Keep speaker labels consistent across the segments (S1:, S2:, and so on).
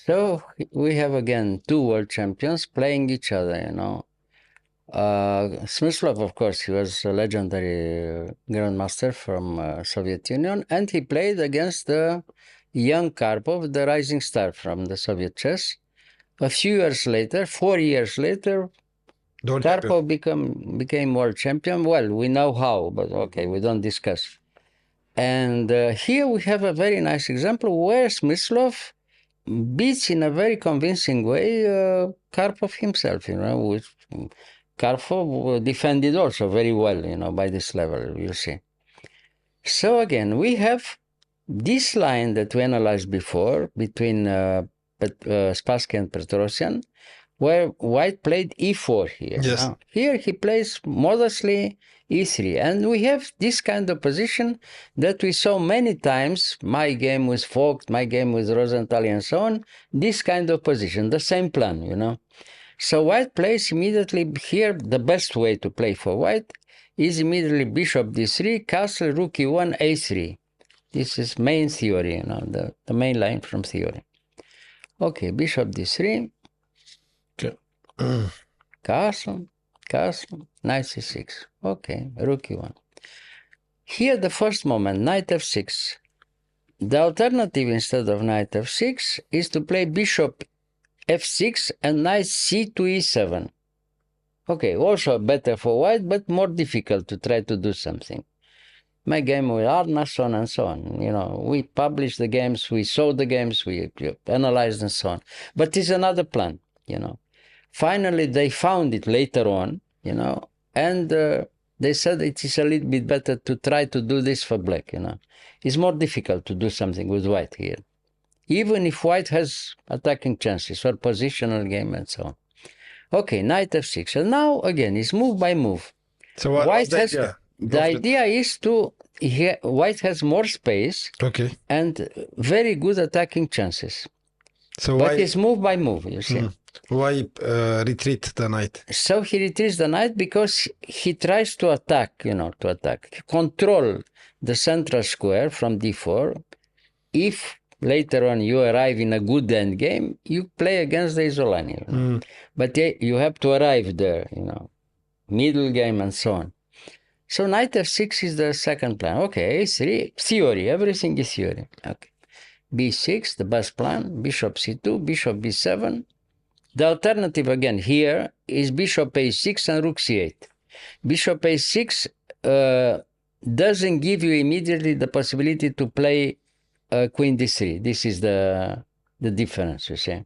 S1: So we have again two world champions playing each other, you know. Smyslov, of course, he was a legendary grandmaster from Soviet Union, and he played against the young Karpov, the rising star from the Soviet chess. A few years later, 4 years later, Karpov became world champion. Well, we know how, but okay, we don't discuss. And here we have a very nice example where Smyslov beats in a very convincing way Karpov himself, you know, which Karpov defended also very well, you know, by this level, you see. So again, we have this line that we analyzed before between Spassky and Petrosian, where White played e4 here.
S2: Yes.
S1: Here he plays modestly e3. And we have this kind of position that we saw many times, my game with Vogt, my game with Rosenthal, and so on, this kind of position, the same plan, you know. So White plays immediately here. The best way to play for White is immediately bishop d3, castle, rook e1, a3. This is main theory, you know, the main line from theory. Okay, bishop d3.
S2: Okay.
S1: Castle, knight c6. Okay, rook e1. Here the first moment, knight f6. The alternative instead of knight f6 is to play bishop f6 and knight c to e7. Okay, also better for White, but more difficult to try to do something. My game with Arnason and so on. You know, we published the games, we saw the games, we analyzed and so on. But it's another plan, you know. Finally, they found it later on, you know, and they said it is a little bit better to try to do this for Black, you know. It's more difficult to do something with White here, even if White has attacking chances or positional game and so on. Okay, knight f6. And now, again, it's move by move.
S2: So what
S1: White
S2: the
S1: has,
S2: idea?
S1: the idea is to, White has more space and very good attacking chances.
S2: So
S1: but it's move by move, you see.
S2: Why retreat the knight?
S1: So he retreats the knight because he tries to attack, you know, control the central square from d4. If later on you arrive in a good end game, you play against the Isolani. You know? But you have to arrive there, you know, middle game and so on. So knight f6 is the second plan. Okay, a3, theory, everything is theory. Okay, b6, the best plan, bishop c2, bishop b7. The alternative again here is bishop a6 and rook c8. Bishop a6 doesn't give you immediately the possibility to play queen d3. This is the difference, you see.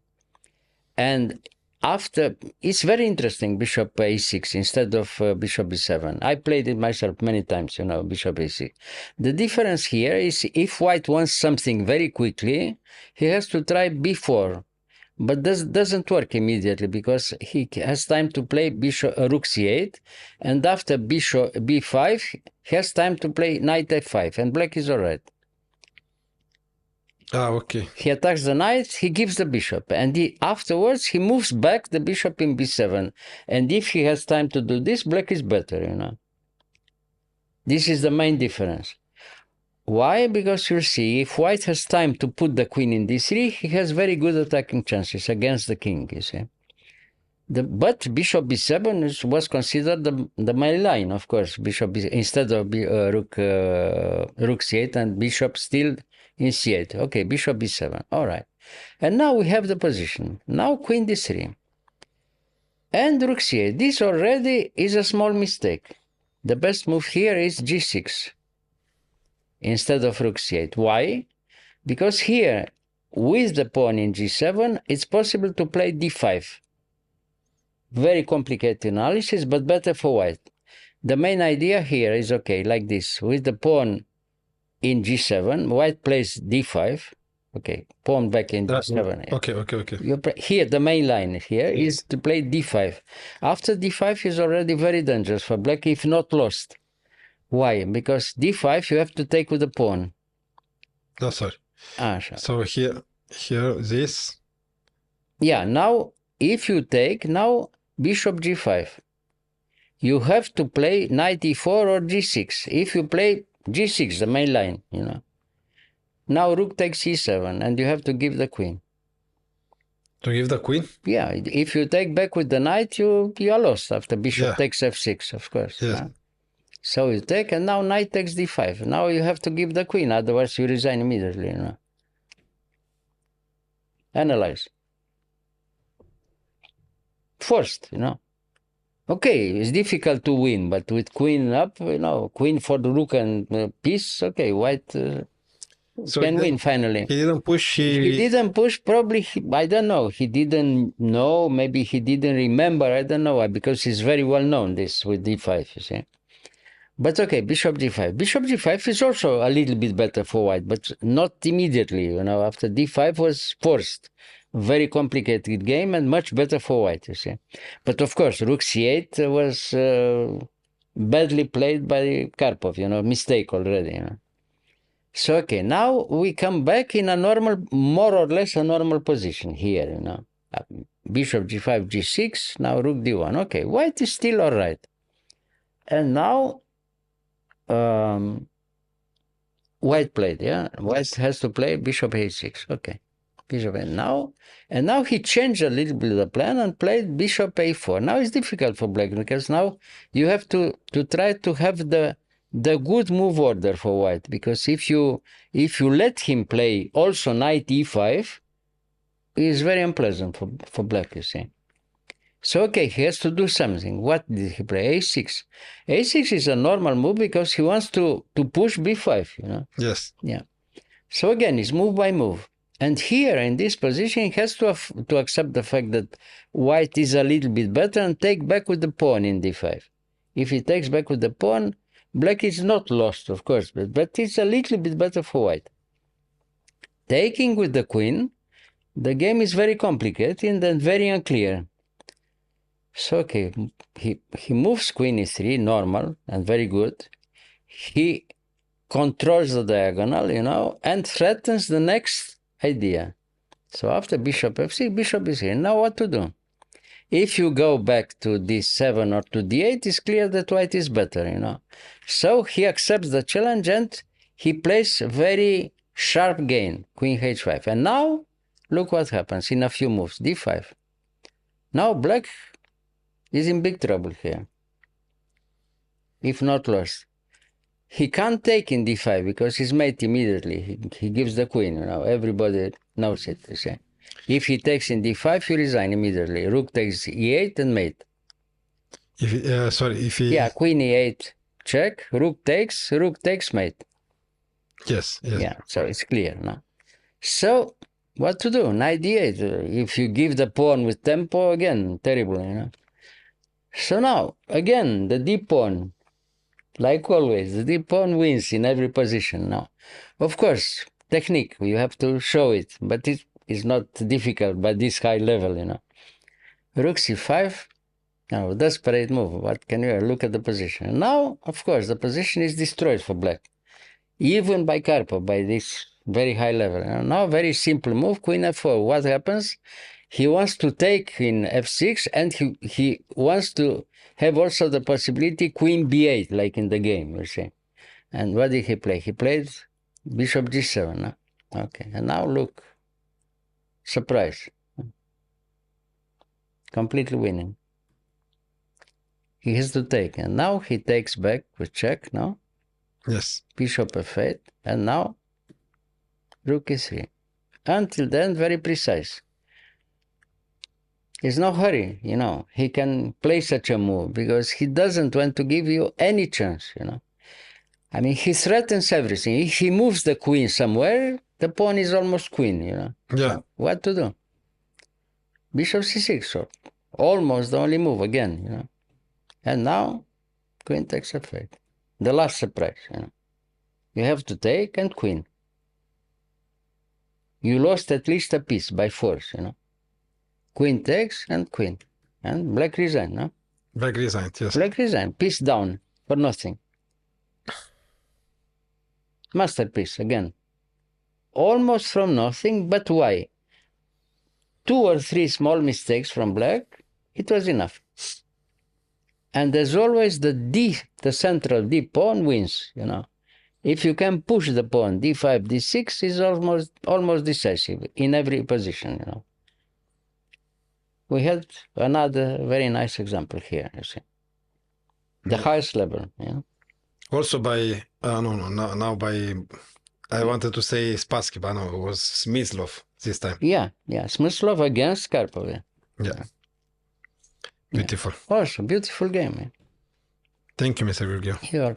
S1: And after, it's very interesting, bishop a6 instead of bishop b7. I played it myself many times, you know, bishop a6. The difference here is if White wants something very quickly, he has to try b4. But this doesn't work immediately because he has time to play bishop rook c8, and after bishop b5, he has time to play knight f5, and Black is all right.
S2: Okay.
S1: He attacks the knight, he gives the bishop, and afterwards he moves back the bishop in b7. And if he has time to do this, Black is better, you know. This is the main difference. Why? Because you see, if White has time to put the queen in d3, he has very good attacking chances against the king, you see. But bishop b7 was considered the main line, of course. Bishop instead of rook c8 and bishop still in c8. Okay, bishop b7. All right. And now we have the position. Now queen d3. And rook c8. This already is a small mistake. The best move here is g6. Instead of rook c8. Why? Because here, with the pawn in g7, it's possible to play d5. Very complicated analysis, but better for White. The main idea here is, okay, like this. With the pawn in g7, White plays d5. Okay, pawn back in d7.
S2: Okay.
S1: Here, the main line here is to play d5. After d5 is already very dangerous for Black, if not lost. Why? Because d5 you have to take with the pawn.
S2: No, sorry.
S1: Sure.
S2: So here, this.
S1: Yeah, now if you take, now bishop g5. You have to play knight e4 or g6. If you play g6, the main line, you know. Now rook takes e7, and you have to give the queen.
S2: To give the queen?
S1: Yeah, if you take back with the knight, you are lost after bishop
S2: Yeah.
S1: takes f6, of course.
S2: Yes.
S1: Huh? So you take, and now knight takes d5. Now you have to give the queen, otherwise you resign immediately. Analyze. Forced, Okay, it's difficult to win, but with queen up, queen for the rook and piece, okay, white
S2: So
S1: can win finally.
S2: He didn't push.
S1: He didn't push, probably, I don't know. He didn't know, maybe he didn't remember, I don't know why, because he's very well known, this with d5, you see. But okay, bishop g5. Bishop g5 is also a little bit better for white, but not immediately, after d5 was forced. Very complicated game and much better for white, you see. But of course, rook c8 was badly played by Karpov, mistake already, So, okay, now we come back in a normal, more or less a normal position here, Bishop g5, g6, now rook d1. Okay, white is still all right. And now white played, yeah? White has to play bishop a6, okay. Bishop and now he changed a little bit the plan and played bishop a4. Now it's difficult for black because now you have to try to have the good move order for white, because if you let him play also knight e5, it's very unpleasant for black, you see. So okay, he has to do something. What did he play? A6. A6 is a normal move because he wants to push b5,
S2: Yes.
S1: Yeah. So again, it's move by move. And here in this position, he has to accept the fact that white is a little bit better and take back with the pawn in d5. If he takes back with the pawn, black is not lost, of course, but it's a little bit better for white. Taking with the queen, the game is very complicated and very unclear. So okay, he moves queen e3, normal and very good. He controls the diagonal, and threatens the next idea. So after bishop f6, bishop is here. Now what to do? If you go back to d7 or to d8, it's clear that white is better, So he accepts the challenge and he plays a very sharp game, queen h5. And now, look what happens in a few moves, d5. Now black is in big trouble here, if not lost. He can't take in d5 because he's mate immediately. He gives the queen, everybody knows it, you see. If he takes in d5, you resign immediately. Rook takes e8 and mate.
S2: If he...
S1: Yeah, queen e8, check, rook takes mate.
S2: Yes.
S1: Yeah, so it's clear now. So, what to do? Knight d8. If you give the pawn with tempo, again, terrible, So now, again, the d pawn. Like always, the d pawn wins in every position now. Of course, technique, you have to show it, but it is not difficult by this high level, Rook c5, now desperate move. What can you look at the position? Now, of course, the position is destroyed for black, even by Karpov, by this very high level. Now, very simple move, queen f4. What happens? He wants to take in f6, and he wants to have also the possibility queen b8, like in the game, you see. And what did he play? He played bishop g7. No? Okay, and now look. Surprise. Completely winning. He has to take, and now he takes back with check, no?
S2: Yes.
S1: Bishop f8, and now rook e3. Until then, very precise. There's no hurry, He can play such a move because he doesn't want to give you any chance, I mean, he threatens everything. If he moves the queen somewhere, the pawn is almost queen,
S2: Yeah.
S1: So what to do? Bishop c6, so almost the only move again, And now, queen takes f8. The last surprise, You have to take and queen. You lost at least a piece by force, Queen takes and queen. And black resign, no?
S2: Black resigned, yes.
S1: Black resign, piece down for nothing. Masterpiece, again. Almost from nothing, but why? 2 or 3 small mistakes from black, it was enough. And as always, the central D pawn wins, If you can push the pawn, d5, d6 is almost decisive in every position, we had another very nice example here, you see. The highest level, yeah.
S2: Also by, now by, I wanted to say Spassky, but no, it was Smyslov this time.
S1: Yeah, Smyslov against Karpov, yeah.
S2: Yeah. Beautiful.
S1: Also, beautiful game, yeah.
S2: Thank you, Mr. Gheorghiu.
S1: You're